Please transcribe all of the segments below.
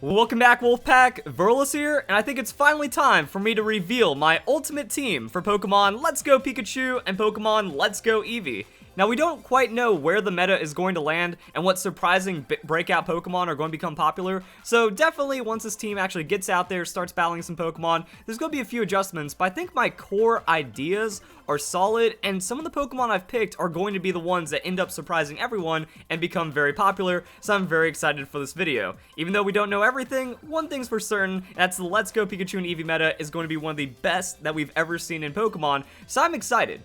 Welcome back, Wolfpack. Verlis here, and I think it's finally time for me to reveal my ultimate team for Pokemon Let's Go Pikachu and Pokemon Let's Go Eevee. Now, we don't quite know where the meta is going to land and what surprising breakout Pokemon are going to become popular, so definitely once this team actually gets out there, starts battling some Pokemon, there's going to be a few adjustments, but I think my core ideas are solid, and some of the Pokemon I've picked are going to be the ones that end up surprising everyone and become very popular, so I'm very excited for this video. Even though we don't know everything, one thing's for certain, that's the Let's Go Pikachu and Eevee meta is going to be one of the best that we've ever seen in Pokemon, so I'm excited.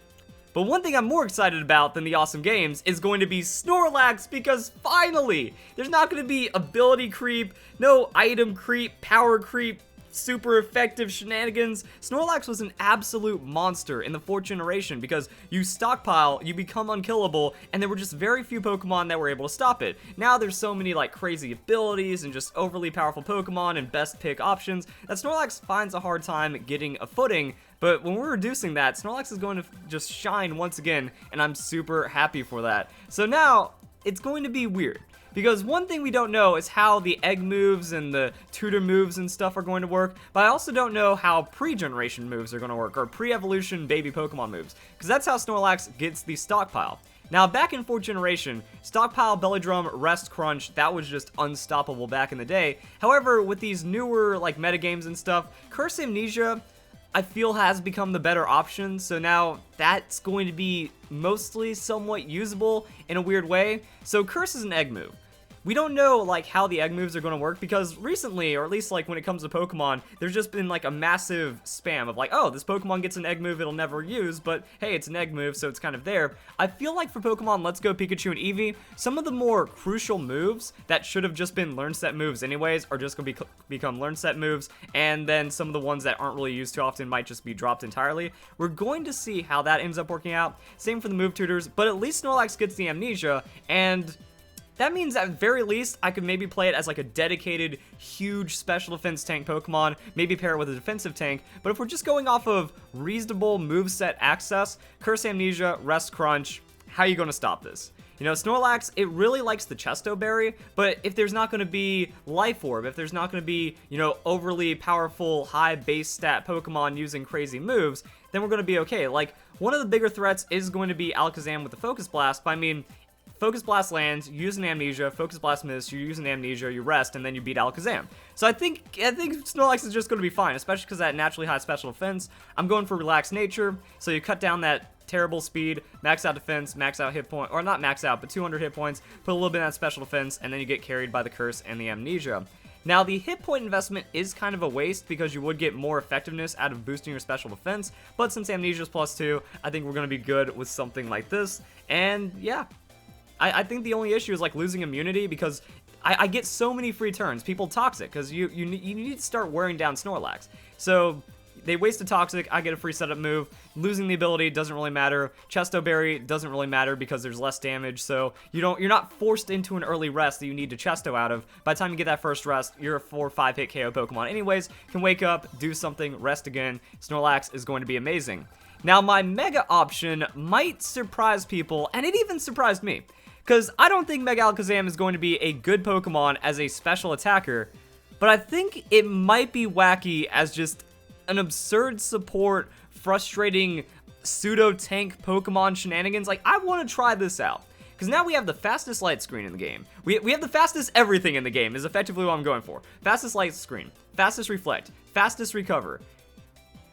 But one thing I'm more excited about than the awesome games is going to be Snorlax, because finally, there's not going to be ability creep, no item creep, power creep, super effective shenanigans. Snorlax was an absolute monster in the 4th generation because you stockpile, you become unkillable, and there were just very few Pokemon that were able to stop it. Now there's so many like crazy abilities and just overly powerful Pokemon and best pick options that Snorlax finds a hard time getting a footing. But when we're reducing that, Snorlax is going to just shine once again, and I'm super happy for that. So now, it's going to be weird. Because one thing we don't know is how the egg moves and the tutor moves and stuff are going to work, but I also don't know how pre-generation moves are going to work, or pre-evolution baby Pokemon moves, because that's how Snorlax gets the stockpile. Now, back in 4th generation, stockpile, belly drum, rest, crunch, that was just unstoppable back in the day. However, with these newer like metagames and stuff, Curse Amnesia, I feel has become the better option, so now that's going to be mostly somewhat usable in a weird way. So Curse is an egg move. We don't know like how the egg moves are going to work because recently, or at least like when it comes to Pokemon, there's just been like a massive spam of like, oh, this Pokemon gets an egg move it'll never use, but hey, it's an egg move, so it's kind of there. I feel like for Pokemon Let's Go Pikachu and Eevee, some of the more crucial moves that should have just been learn set moves anyways are just going to become learn set moves, and then some of the ones that aren't really used too often might just be dropped entirely. We're going to see how that ends up working out. Same for the move tutors, but at least Snorlax gets the Amnesia, and that means at very least, I could maybe play it as like a dedicated, huge special defense tank Pokemon, maybe pair it with a defensive tank, but if we're just going off of reasonable moveset access, Curse Amnesia, Rest Crunch, how are you going to stop this? You know, Snorlax, it really likes the Chesto Berry, but if there's not going to be Life Orb, if there's not going to be, you know, overly powerful, high base stat Pokemon using crazy moves, then we're going to be okay. Like, one of the bigger threats is going to be Alakazam with the Focus Blast, but I mean, Focus Blast lands, you use an Amnesia, Focus Blast miss, you use an Amnesia, you rest, and then you beat Alakazam. So I think Snorlax is just going to be fine, especially because that naturally high special defense. I'm going for Relaxed Nature, so you cut down that terrible speed, max out defense, max out hit point, or not max out, but 200 hit points, put a little bit of that special defense, and then you get carried by the Curse and the Amnesia. Now, the hit point investment is kind of a waste because you would get more effectiveness out of boosting your special defense, but since Amnesia is +2, I think we're going to be good with something like this, and yeah. I think the only issue is like losing immunity because I get so many free turns. People Toxic because you need to start wearing down Snorlax. So they waste a Toxic, I get a free setup move. Losing the ability doesn't really matter. Chesto Berry doesn't really matter because there's less damage, so you're not forced into an early rest that you need to Chesto out of. By the time you get that first rest, you're a 4 or 5 hit KO Pokemon anyways. Can wake up, do something, rest again. Snorlax is going to be amazing. Now, my Mega option might surprise people, and it even surprised me. Because I don't think Mega Alakazam is going to be a good Pokemon as a special attacker, but I think it might be wacky as just an absurd support, frustrating pseudo-tank Pokemon shenanigans. Like, I want to try this out. Because now we have the fastest light screen in the game. We have the fastest everything in the game is effectively what I'm going for. Fastest light screen, fastest reflect, fastest recover.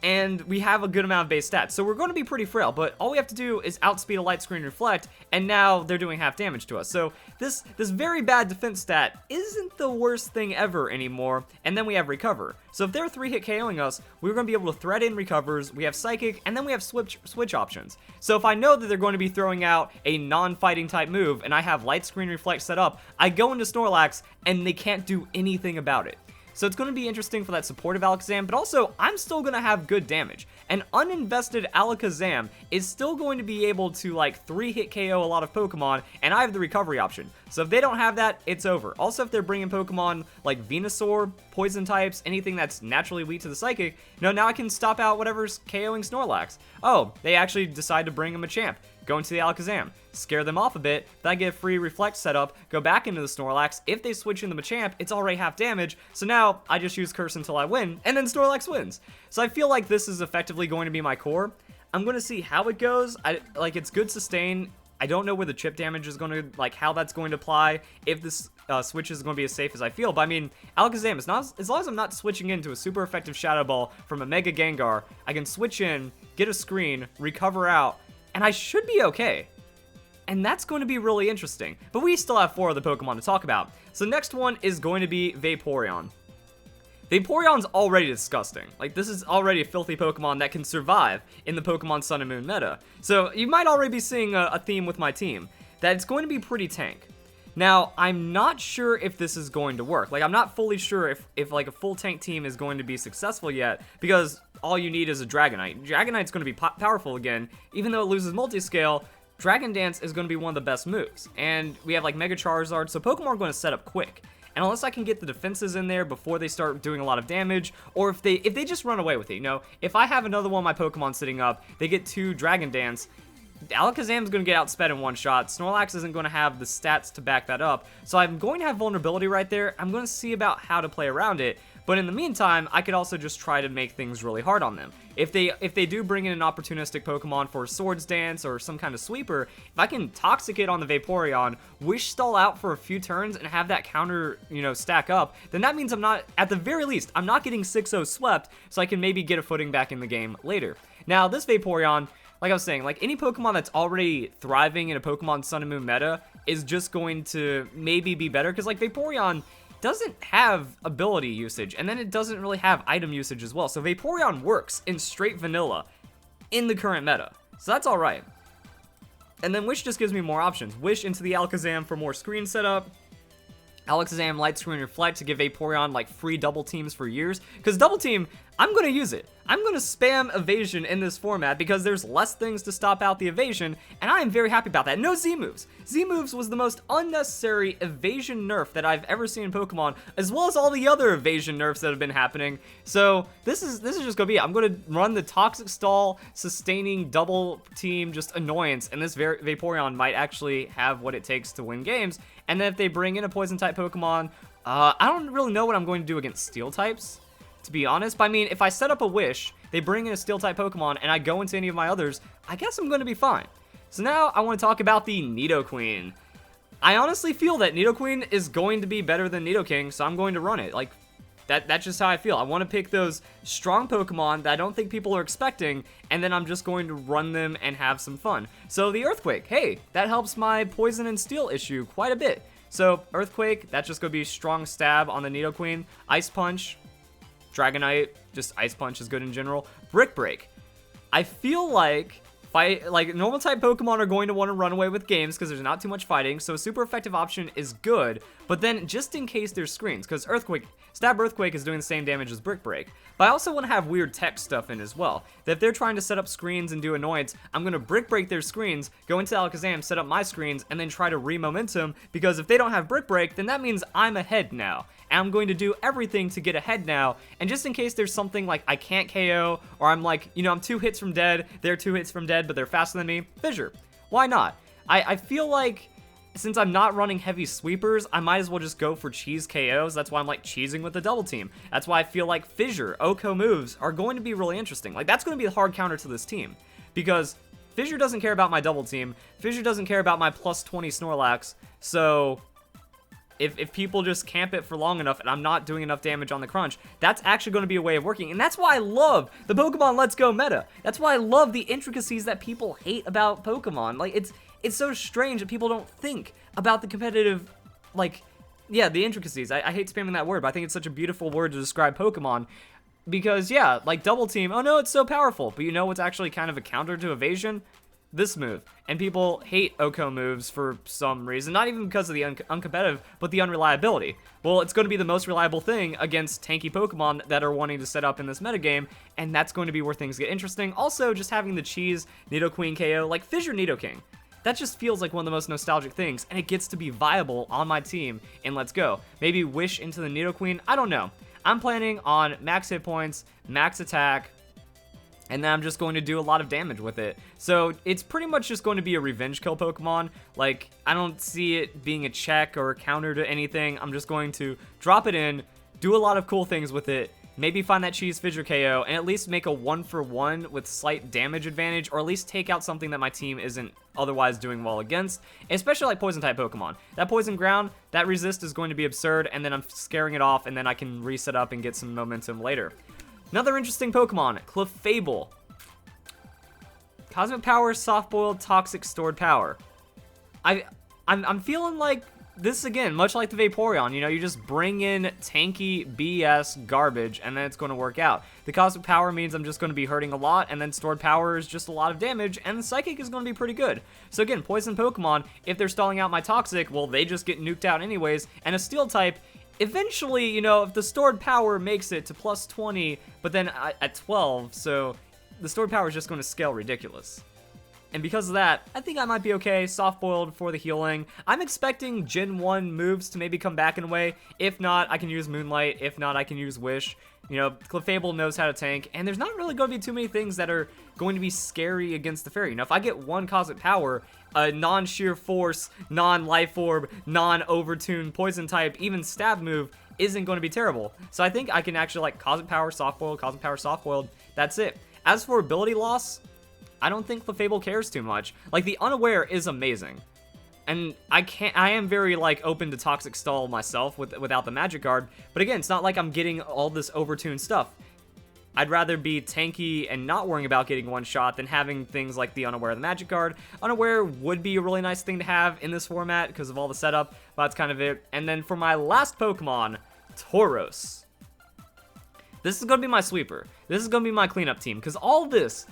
And we have a good amount of base stats, so we're going to be pretty frail, but all we have to do is outspeed a light screen reflect, and now they're doing half damage to us. So this very bad defense stat isn't the worst thing ever anymore, and then we have recover. So if they're 3-hit KOing us, we're going to be able to thread in recovers, we have psychic, and then we have switch options. So if I know that they're going to be throwing out a non-fighting type move, and I have light screen reflect set up, I go into Snorlax, and they can't do anything about it. So it's going to be interesting for that supportive Alakazam, but also I'm still going to have good damage. An uninvested Alakazam is still going to be able to like 3-hit KO a lot of Pokemon, and I have the recovery option. So if they don't have that, it's over. Also, if they're bringing Pokemon like Venusaur, poison types, anything that's naturally weak to the Psychic, now I can stop out whatever's KOing Snorlax. Oh, they actually decide to bring him a champ. go into the Alakazam, scare them off a bit, then I get a free Reflect setup, go back into the Snorlax. If they switch into Machamp, it's already half damage, so now I just use Curse until I win, and then Snorlax wins. So I feel like this is effectively going to be my core. I'm going to see how it goes. It's good sustain. I don't know where the chip damage is going to, like, how that's going to apply, if this switch is going to be as safe as I feel. But I mean, Alakazam, it's not, as long as I'm not switching into a super effective Shadow Ball from a Mega Gengar, I can switch in, get a screen, recover out, and I should be okay. And that's going to be really interesting. But we still have 4 other Pokemon to talk about. So next one is going to be Vaporeon. Vaporeon's already disgusting. Like, this is already a filthy Pokemon that can survive in the Pokemon Sun and Moon meta. So you might already be seeing a theme with my team, that it's going to be pretty tank. Now, I'm not sure if this is going to work. Like, I'm not fully sure if like a full tank team is going to be successful yet, because all you need is a Dragonite. Dragonite's going to be powerful again, even though it loses multi-scale. Dragon Dance is going to be one of the best moves, and we have like Mega Charizard, so Pokemon are going to set up quick. And unless I can get the defenses in there before they start doing a lot of damage, or if they just run away with it, you know, if I have another one of my Pokemon sitting up, they get 2 Dragon Dance, Alakazam's going to get outsped in one shot. Snorlax isn't going to have the stats to back that up, so I'm going to have vulnerability right there. I'm going to see about how to play around it, but in the meantime, I could also just try to make things really hard on them. If they do bring in an opportunistic Pokemon for Swords Dance or some kind of sweeper, if I can Toxic it on the Vaporeon, Wish Stall out for a few turns and have that counter, you know, stack up, then that means I'm not, at the very least, I'm not getting 6-0 swept, so I can maybe get a footing back in the game later. Now, this Vaporeon, like I was saying, like any Pokemon that's already thriving in a Pokemon Sun and Moon meta is just going to maybe be better, because like Vaporeon doesn't have ability usage, and then it doesn't really have item usage as well. So Vaporeon works in straight vanilla in the current meta, so that's alright. And then Wish just gives me more options. Wish into the Alakazam for more screen setup. Alakazam Light Screen Reflect to give Vaporeon like free double teams for years, because double team, I'm going to use it. I'm going to spam evasion in this format because there's less things to stop out the evasion, and I am very happy about that. No Z-moves. Z-moves was the most unnecessary evasion nerf that I've ever seen in Pokemon, as well as all the other evasion nerfs that have been happening. So this is just going to be it. I'm going to run the Toxic Stall, sustaining double team, just annoyance, and this Vaporeon might actually have what it takes to win games. And then if they bring in a Poison-type Pokemon, I don't really know what I'm going to do against Steel types, to be honest. But I mean, if I set up a Wish, they bring in a Steel-type Pokemon, and I go into any of my others, I guess I'm going to be fine. So now I want to talk about the Nidoqueen. I honestly feel that Nidoqueen is going to be better than Nidoking, so I'm going to run it. Like, that's just how I feel. I want to pick those strong Pokemon that I don't think people are expecting, and then I'm just going to run them and have some fun. So the Earthquake, hey, that helps my Poison and Steel issue quite a bit. So Earthquake, that's just going to be strong stab on the Nidoqueen. Ice Punch, Dragonite, just Ice Punch is good in general. Brick Break. I feel like normal type Pokemon are going to want to run away with games because there's not too much fighting, so a super effective option is good, but then just in case there's screens, because Stab Earthquake is doing the same damage as Brick Break, but I also want to have weird tech stuff in as well, that if they're trying to set up screens and do annoyance, I'm going to Brick Break their screens, go into Alakazam, set up my screens, and then try to re-momentum, because if they don't have Brick Break, then that means I'm ahead now. And I'm going to do everything to get ahead now, and just in case there's something like I can't KO, or I'm like, you know, I'm 2 hits from dead, they're 2 hits from dead, but they're faster than me, Fissure. Why not? I feel like, since I'm not running heavy sweepers, I might as well just go for cheese KOs. That's why I'm like cheesing with the double team. That's why I feel like Fissure, Oko moves are going to be really interesting. Like, that's going to be the hard counter to this team, because Fissure doesn't care about my double team, Fissure doesn't care about my plus 20 Snorlax, so if people just camp it for long enough and I'm not doing enough damage on the crunch, that's actually going to be a way of working. And that's why I love the Pokemon Let's Go meta. That's why I love the intricacies that people hate about Pokemon. Like, it's so strange that people don't think about the competitive, like, yeah, the intricacies. I hate spamming that word, but I think it's such a beautiful word to describe Pokemon. Because, yeah, like Double Team, oh no, it's so powerful. But you know what's actually kind of a counter to evasion? This move. And people hate Oko moves for some reason, not even because of the uncompetitive, but the unreliability. Well, it's going to be the most reliable thing against tanky Pokemon that are wanting to set up in this metagame, and that's going to be where things get interesting. Also, just having the cheese Nidoqueen KO, like Fissure Nidoking, that just feels like one of the most nostalgic things, and it gets to be viable on my team in Let's Go. Maybe Wish into the Nidoqueen, I don't know. I'm planning on max hit points, max attack, and then I'm just going to do a lot of damage with it. So it's pretty much just going to be a revenge kill Pokemon. Like, I don't see it being a check or a counter to anything. I'm just going to drop it in, do a lot of cool things with it, maybe find that Cheese Fissure KO, and at least make a 1-for-1 with slight damage advantage, or at least take out something that my team isn't otherwise doing well against, especially like Poison-type Pokemon. That Poison Ground, that resist is going to be absurd, and then I'm scaring it off, and then I can reset up and get some momentum later. Another interesting Pokemon, Clefable. Cosmic Power, Soft Boiled, Toxic, Stored Power. I'm feeling like this again, much like the Vaporeon, you know, you just bring in tanky BS garbage and then it's going to work out. The Cosmic Power means I'm just going to be hurting a lot, and then Stored Power is just a lot of damage, and the Psychic is going to be pretty good. So again, Poison Pokemon, if they're stalling out my Toxic, well, they just get nuked out anyways, and a Steel type, eventually, you know, if the Stored Power makes it to plus 20, but then at 12, so the Stored Power is just going to scale ridiculous. And because of that, I think I might be okay. Soft Boiled for the healing. I'm expecting Gen 1 moves to maybe come back in a way. If not, I can use Moonlight. If not, I can use Wish. You know, Clefable knows how to tank, and there's not really going to be too many things that are going to be scary against the Fairy. You know, if I get one Cosmic Power, a non-Sheer Force, non-Life Orb, non-Overtune, Poison type, even Stab move isn't going to be terrible. So I think I can actually like Cosmic Power, Soft Boiled, Cosmic Power, Soft Boiled. That's it. As for ability loss, I don't think Clefable cares too much. Like, the Unaware is amazing. And I am very, like, open to Toxic Stall myself without the Magic Guard. But again, it's not like I'm getting all this overtuned stuff. I'd rather be tanky and not worrying about getting one shot than having things like the Unaware and the Magic Guard. Unaware would be a really nice thing to have in this format because of all the setup, but that's kind of it. And then for my last Pokemon, Tauros. This is going to be my sweeper. This is going to be my cleanup team, because all this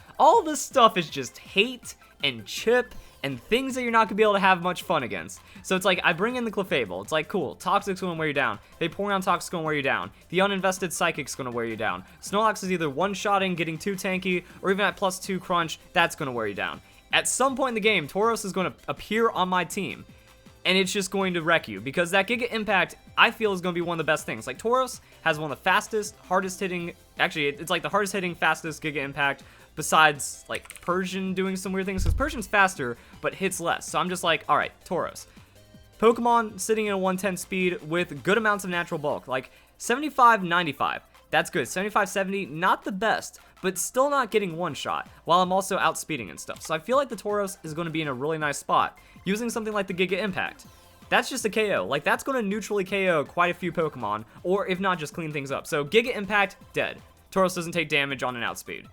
stuff is just hate and chip and things that you're not going to be able to have much fun against. So it's like, I bring in the Clefable. It's like, cool, Toxic's going to wear you down. Vaporeon Toxic's going to wear you down. The uninvested Psychic's going to wear you down. Snorlax is either one-shotting, getting too tanky, or even at plus 2 crunch, that's going to wear you down. At some point in the game, Tauros is going to appear on my team, and it's just going to wreck you, because that Giga Impact, I feel, is going to be one of the best things. Like, Tauros has one of the fastest, hardest hitting, actually, it's like the hardest hitting, fastest Giga Impact, besides, like, Persian doing some weird things, because Persian's faster, but hits less. So I'm just like, alright, Tauros. Pokemon sitting in a 110 speed with good amounts of natural bulk, like 75-95. That's good. 75-70, not the best, but still not getting one shot, while I'm also outspeeding and stuff. So I feel like the Tauros is going to be in a really nice spot, using something like the Giga Impact. That's just a KO. Like, that's going to neutrally KO quite a few Pokemon, or if not, just clean things up. So Giga Impact, dead. Tauros doesn't take damage on an outspeed.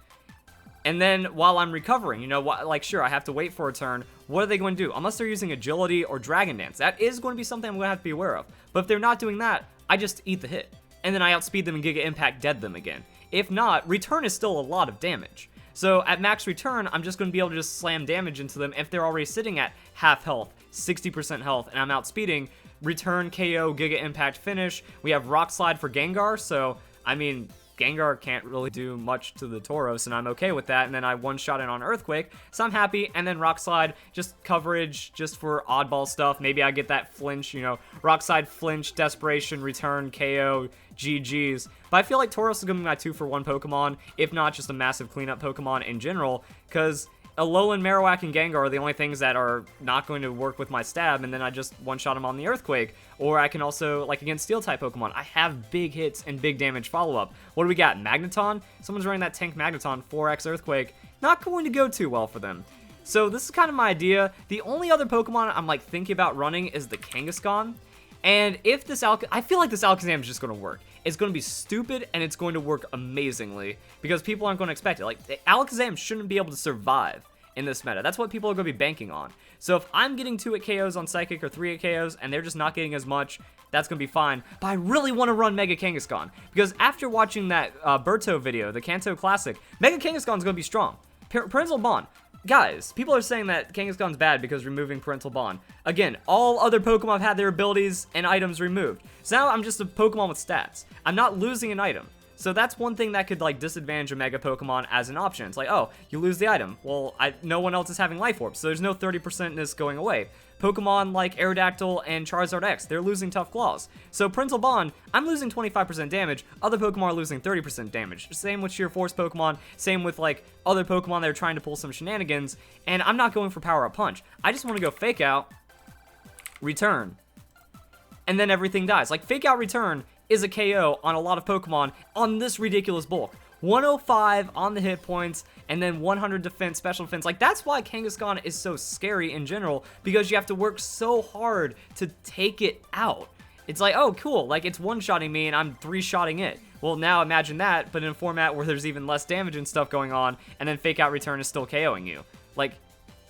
And then, while I'm recovering, you know, like, sure, I have to wait for a turn. What are they going to do? Unless they're using Agility or Dragon Dance. That is going to be something I'm going to have to be aware of. But if they're not doing that, I just eat the hit. And then I outspeed them and Giga Impact dead them again. If not, return is still a lot of damage. So at max return, I'm just going to be able to just slam damage into them if they're already sitting at half health, 60% health, and I'm outspeeding. Return, KO, Giga Impact, finish. We have Rock Slide for Gengar, so, I mean, Gengar can't really do much to the Tauros, and I'm okay with that. And then I one-shot it on Earthquake, so I'm happy. And then Rock Slide, just coverage, just for oddball stuff. Maybe I get that flinch, you know, Rock Slide, flinch, Desperation, return, KO, GG's. But I feel like Tauros is going to be my 2-for-1 Pokemon, if not just a massive cleanup Pokemon in general, because Alolan, Marowak, and Gengar are the only things that are not going to work with my stab, and then I just one-shot them on the Earthquake. Or I can also, like against Steel-type Pokemon, I have big hits and big damage follow-up. What do we got? Magneton? Someone's running that Tank Magneton, 4x Earthquake. Not going to go too well for them. So this is kind of my idea. The only other Pokemon I'm like thinking about running is the Kangaskhan. And if this I feel like this Alakazam is just going to work. It's going to be stupid, and it's going to work amazingly, because people aren't going to expect it. Like, Alakazam shouldn't be able to survive in this meta. That's what people are going to be banking on. So if I'm getting 2-hit KOs on Psychic or 3-hit KOs, and they're just not getting as much, that's going to be fine. But I really want to run Mega Kangaskhan, because after watching that Berto video, the Kanto Classic, Mega Kangaskhan is going to be strong. Parental Bond. Guys, people are saying that Kangaskhan's bad because removing Parental Bond. Again, all other Pokemon have had their abilities and items removed. So now I'm just a Pokemon with stats. I'm not losing an item. So that's one thing that could like disadvantage a Mega Pokemon as an option. It's like, oh, you lose the item. Well, no one else is having Life Orb, so there's no 30%ness going away. Pokemon like Aerodactyl and Charizard X, they're losing Tough Claws. So Parental Bond, I'm losing 25% damage, other Pokemon are losing 30% damage. Same with Sheer Force Pokemon, same with like other Pokemon that are trying to pull some shenanigans, and I'm not going for Power Up Punch. I just want to go Fake Out, Return, and then everything dies. Like Fake Out Return is a KO on a lot of Pokemon on this ridiculous bulk. 105 on the hit points, and then 100 defense, special defense. Like, that's why Kangaskhan is so scary in general, because you have to work so hard to take it out. It's like, oh, cool, like, it's one-shotting me, and I'm three-shotting it. Well, now imagine that, but in a format where there's even less damage and stuff going on, and then Fake Out Return is still KOing you. Like,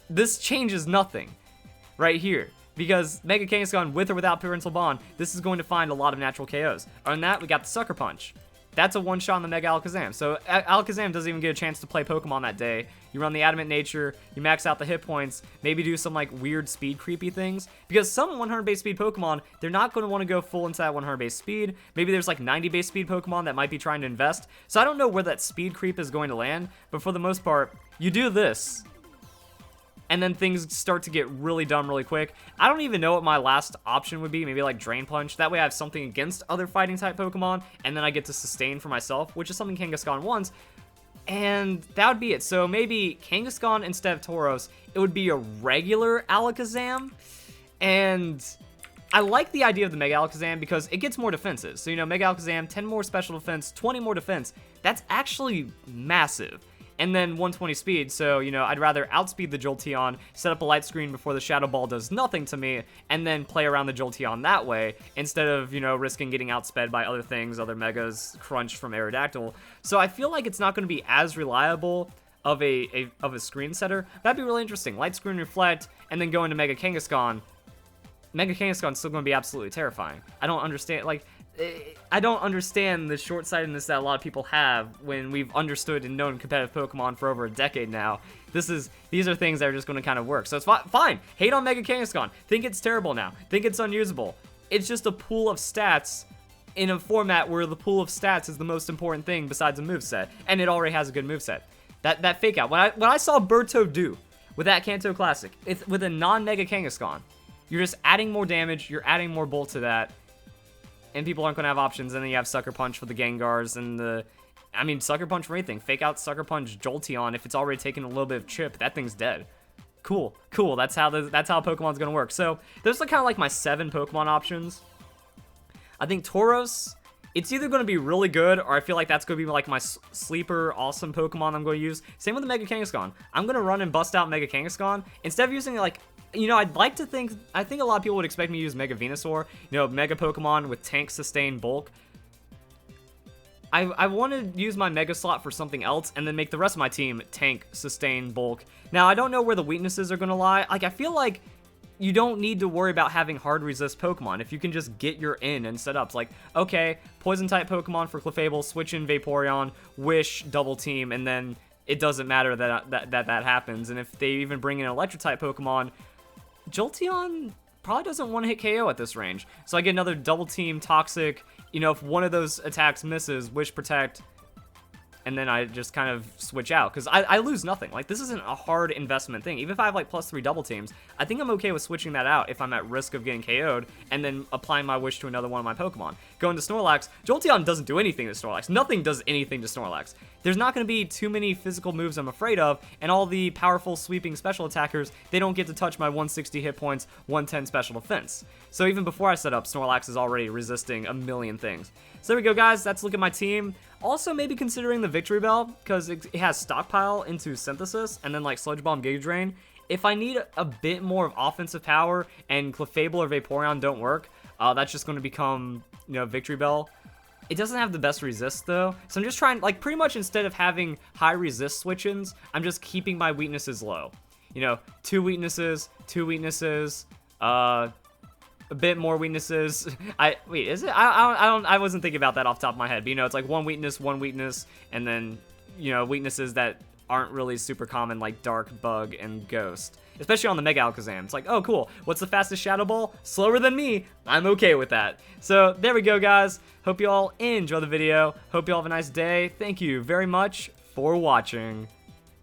this changes nothing right here. Because Mega Kangaskhan, with or without Parental Bond, this is going to find a lot of natural KOs. Other than that, we got the Sucker Punch. That's a one-shot on the Mega Alakazam. So Alakazam doesn't even get a chance to play Pokemon that day. You run the Adamant Nature, you max out the hit points, maybe do some like weird speed creepy things. Because some 100 base speed Pokemon, they're not going to want to go full into that 100 base speed. Maybe there's like 90 base speed Pokemon that might be trying to invest. So I don't know where that speed creep is going to land. But for the most part, you do this, and then things start to get really dumb really quick. I don't even know what my last option would be. Maybe like Drain Punch. That way I have something against other fighting type Pokemon, and then I get to sustain for myself, which is something Kangaskhan wants. And that would be it. So maybe Kangaskhan instead of Tauros, it would be a regular Alakazam. And I like the idea of the Mega Alakazam because it gets more defenses. So, you know, Mega Alakazam, 10 more special defense, 20 more defense. That's actually massive. And then 120 speed, so, you know, I'd rather outspeed the Jolteon, set up a light screen before the Shadow Ball does nothing to me, and then play around the Jolteon that way, instead of, you know, risking getting outsped by other things, other Megas crunched from Aerodactyl. So I feel like it's not going to be as reliable of a screen setter. That'd be really interesting. Light screen, reflect, and then go into Mega Kangaskhan. Mega Kangaskhan's still going to be absolutely terrifying. I don't understand, like, I don't understand the short-sightedness that a lot of people have when we've understood and known competitive Pokemon for over a decade now. These are things that are just going to kind of work. So it's fine. Hate on Mega Kangaskhan. Think it's terrible now. Think it's unusable. It's just a pool of stats in a format where the pool of stats is the most important thing besides a moveset. And it already has a good moveset. That Fake Out. When I saw Birdo do with that Kanto Classic, it's with a non-Mega Kangaskhan, you're just adding more damage. You're adding more bolt to that. And people aren't going to have options, and then you have Sucker Punch for the Gengars, and Sucker Punch for anything. Fake Out, Sucker Punch, Jolteon, if it's already taken a little bit of chip, that thing's dead. Cool, that's how Pokemon's going to work. So, those are kind of like my 7 Pokemon options. I think Tauros, it's either going to be really good, or I feel like that's going to be like my sleeper, awesome Pokemon I'm going to use. Same with the Mega Kangaskhan. I'm going to run and bust out Mega Kangaskhan. Instead of using, like, you know, I think a lot of people would expect me to use Mega Venusaur, you know, Mega Pokemon with tank, sustain, bulk. I want to use my Mega slot for something else, and then make the rest of my team tank, sustain, bulk. Now, I don't know where the weaknesses are going to lie. Like, I feel like you don't need to worry about having hard resist Pokemon if you can just get your in and setups. Like, okay, Poison-type Pokemon for Clefable, switch in Vaporeon, Wish, double team, and then it doesn't matter that happens. And if they even bring in an Electric-type Pokemon, Jolteon probably doesn't want to hit KO at this range. So I get another double team Toxic. You know, if one of those attacks misses, Wish Protect, and then I just kind of switch out, because I lose nothing. Like, this isn't a hard investment thing. Even if I have, like, +3 double teams, I think I'm okay with switching that out if I'm at risk of getting KO'd, and then applying my Wish to another one of my Pokemon. Going to Snorlax, Jolteon doesn't do anything to Snorlax. Nothing does anything to Snorlax. There's not going to be too many physical moves I'm afraid of, and all the powerful sweeping special attackers, they don't get to touch my 160 hit points, 110 special defense. So even before I set up, Snorlax is already resisting a million things. So there we go, guys. That's a look at my team. Also, maybe considering the Victory Bell, because it has Stockpile into Synthesis, and then like Sludge Bomb, Giga Drain. If I need a bit more of offensive power, and Clefable or Vaporeon don't work, that's just going to become, you know, Victory Bell. It doesn't have the best resist, though, so I'm just trying, like, pretty much instead of having high resist switch-ins, I'm just keeping my weaknesses low. You know, 2 weaknesses, a bit more weaknesses. Wait, is it? I wasn't thinking about that off the top of my head, but, you know, it's like one weakness, and then, you know, weaknesses that aren't really super common, like Dark, Bug, and Ghost. Especially on the Mega Alakazam. It's like, oh cool, what's the fastest Shadow Ball? Slower than me. I'm okay with that. So there we go, guys. Hope you all enjoy the video. Hope you all have a nice day. Thank you very much for watching.